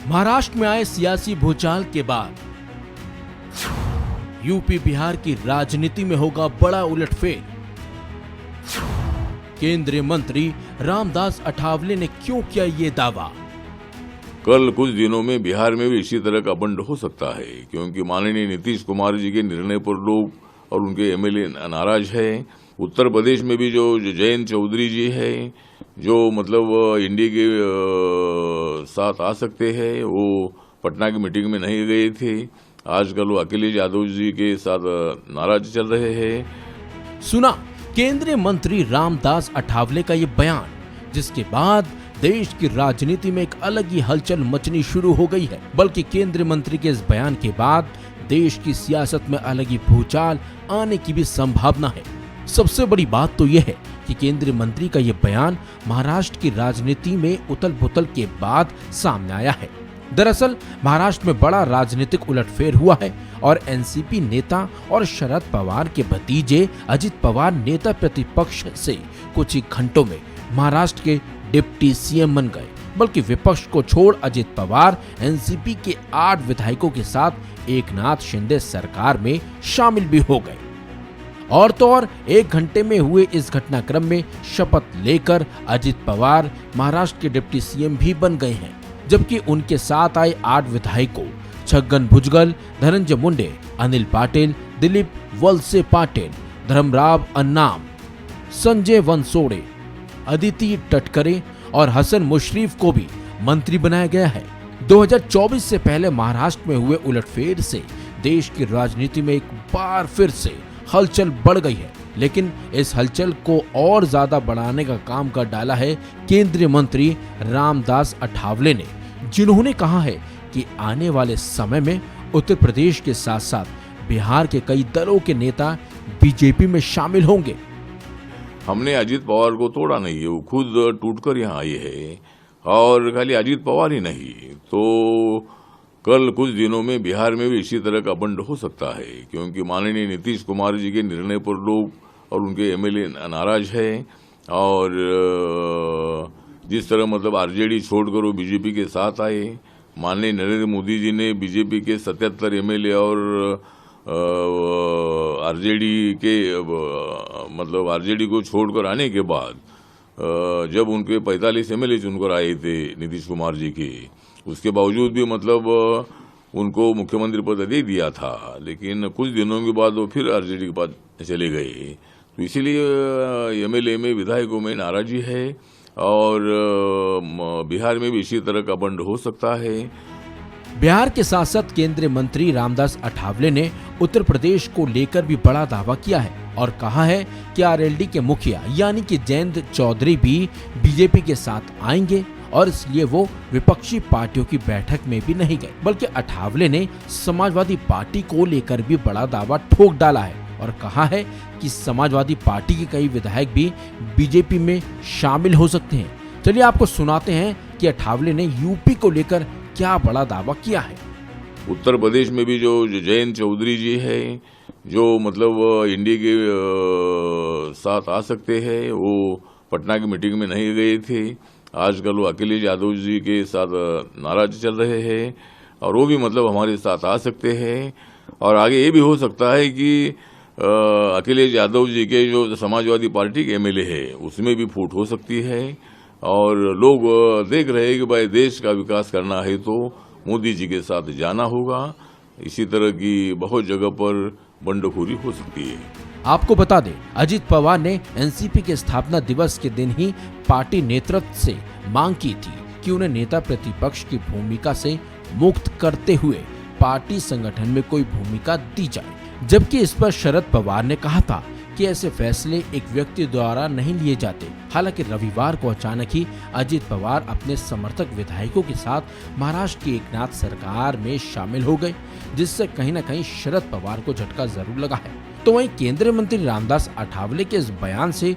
महाराष्ट्र में आए सियासी भूचाल के बाद यूपी बिहार की राजनीति में होगा बड़ा उलटफेर। केंद्रीय मंत्री रामदास अठावले ने क्यों किया ये दावा? कल कुछ दिनों में बिहार में भी इसी तरह का बंड हो सकता है, क्योंकि माननीय नीतीश कुमार जी के निर्णय पर लोग और उनके एमएलए नाराज है। उत्तर प्रदेश में भी जो जयंत चौधरी जी है, जो मतलब इंडिया के साथ आ सकते हैं, वो पटना की मीटिंग में नहीं गए थे। आजकल वो अखिलेश यादव जी के साथ नाराज चल रहे हैं। सुना केंद्रीय मंत्री रामदास अठावले का ये बयान, जिसके बाद देश की राजनीति में एक अलग ही हलचल मचनी शुरू हो गई है। बल्कि केंद्रीय मंत्री के इस बयान के बाद देश की सियासत में अलग ही भूचाल आने की भी संभावना है। सबसे बड़ी बात तो यह है कि केंद्रीय मंत्री का यह बयान महाराष्ट्र की राजनीति में उथल पुथल के बाद सामने आया है। दरअसल महाराष्ट्र में बड़ा राजनीतिक उलटफेर हुआ है और एनसीपी नेता और शरद पवार के भतीजे अजित पवार नेता प्रतिपक्ष से कुछ ही घंटों में महाराष्ट्र के डिप्टी सीएम बन गए। बल्कि विपक्ष को छोड़ अजित पवार एनसीपी के 8 विधायकों के साथ एकनाथ शिंदे सरकार में शामिल भी हो गए। और तो और 1 घंटे में हुए इस घटनाक्रम में शपथ लेकर अजित पवार महाराष्ट्र के डिप्टी सीएम भी बन गए हैं। जबकि उनके साथ आए 8 विधायकों छगन भुजबल, धनंजय मुंडे, अनिल पाटिल, दिलीप वलसे पाटिल, धर्मराव अन्नाम, संजय वनसोड़े, अदिति तटकरे और हसन मुशरीफ को भी मंत्री बनाया गया है। 2024 से पहले महाराष्ट्र में हुए उलटफेर से देश की राजनीति में एक बार फिर से हलचल बढ़ गई है। लेकिन इस हलचल को और ज्यादा बढ़ाने का काम कर डाला है केंद्रीय मंत्री रामदास अठावले ने, जिन्होंने कहा है कि आने वाले समय में उत्तर प्रदेश के साथ साथ बिहार के कई दलों के नेता बीजेपी में शामिल होंगे। हमने अजित पवार को तोड़ा नहीं है, वो खुद टूटकर यहाँ आए हैं। और खाली अजित पवार ही नहीं, तो कल कुछ दिनों में बिहार में भी इसी तरह का बंड हो सकता है, क्योंकि माननीय नीतीश कुमार जी के निर्णय पर लोग और उनके एमएलए नाराज है। और जिस तरह मतलब आरजेडी छोड़कर वो बीजेपी के साथ आए, माननीय नरेंद्र मोदी जी ने बीजेपी के 77 एमएलए और आरजेडी के मतलब आरजेडी को छोड़कर आने के बाद जब उनके 45 एमएलए चुनकर आए थे नीतीश कुमार जी के, उसके बावजूद भी मतलब उनको मुख्यमंत्री पद दे दिया था। लेकिन कुछ दिनों के बाद वो फिर आरजेडी के पास चले गए। तो इसीलिए एमएलए में विधायकों में नाराजी है और बिहार में भी इसी तरह का बंड हो सकता है। बिहार के साथ साथ केंद्रीय मंत्री रामदास अठावले ने उत्तर प्रदेश को लेकर भी बड़ा दावा किया है और कहा है कि आरएलडी के मुखिया यानी कि जयंत चौधरी भी बीजेपी के साथ आएंगे और इसलिए वो विपक्षी पार्टियों की बैठक में भी नहीं गए। बल्कि अठावले ने समाजवादी पार्टी को लेकर भी बड़ा दावा ठोक डाला है और कहा है कि समाजवादी पार्टी के कई विधायक भी बीजेपी में शामिल हो सकते हैं। चलिए आपको सुनाते हैं कि अठावले ने यूपी को लेकर क्या बड़ा दावा किया है। उत्तर प्रदेश में भी जो जयंत चौधरी जी है, जो मतलब इंडिया के साथ आ सकते हैं, वो पटना की मीटिंग में नहीं गए थे। आजकल वो अखिलेश यादव जी के साथ नाराज चल रहे हैं और वो भी मतलब हमारे साथ आ सकते हैं। और आगे ये भी हो सकता है कि अखिलेश यादव जी के जो समाजवादी पार्टी के एमएलए है, उसमें भी फूट हो सकती है। और लोग देख रहे हैं कि भाई देश का विकास करना है तो मोदी जी के साथ जाना होगा। इसी तरह की बहुत जगह पर बंडखोरी हो सकती है। आपको बता दें, अजित पवार ने एनसीपी के स्थापना दिवस के दिन ही पार्टी नेतृत्व से मांग की थी कि उन्हें नेता प्रतिपक्ष की भूमिका से मुक्त करते हुए पार्टी संगठन में कोई भूमिका दी जाए। जबकि इस पर शरद पवार ने कहा था कि ऐसे फैसले एक व्यक्ति द्वारा नहीं लिए जाते। हालांकि रविवार को अचानक ही अजित पवार अपने समर्थक विधायकों के साथ महाराष्ट्र की एकनाथ सरकार में शामिल हो गए, जिससे कहीं न कहीं शरद पवार को झटका जरूर लगा है। तो वहीं केंद्रीय मंत्री रामदास अठावले के इस बयान से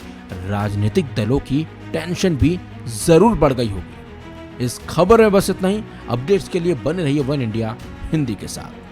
राजनीतिक दलों की टेंशन भी जरूर बढ़ गई होगी। इस खबर में बस इतना ही। अपडेट्स के लिए बने रहिए वन इंडिया हिंदी के साथ।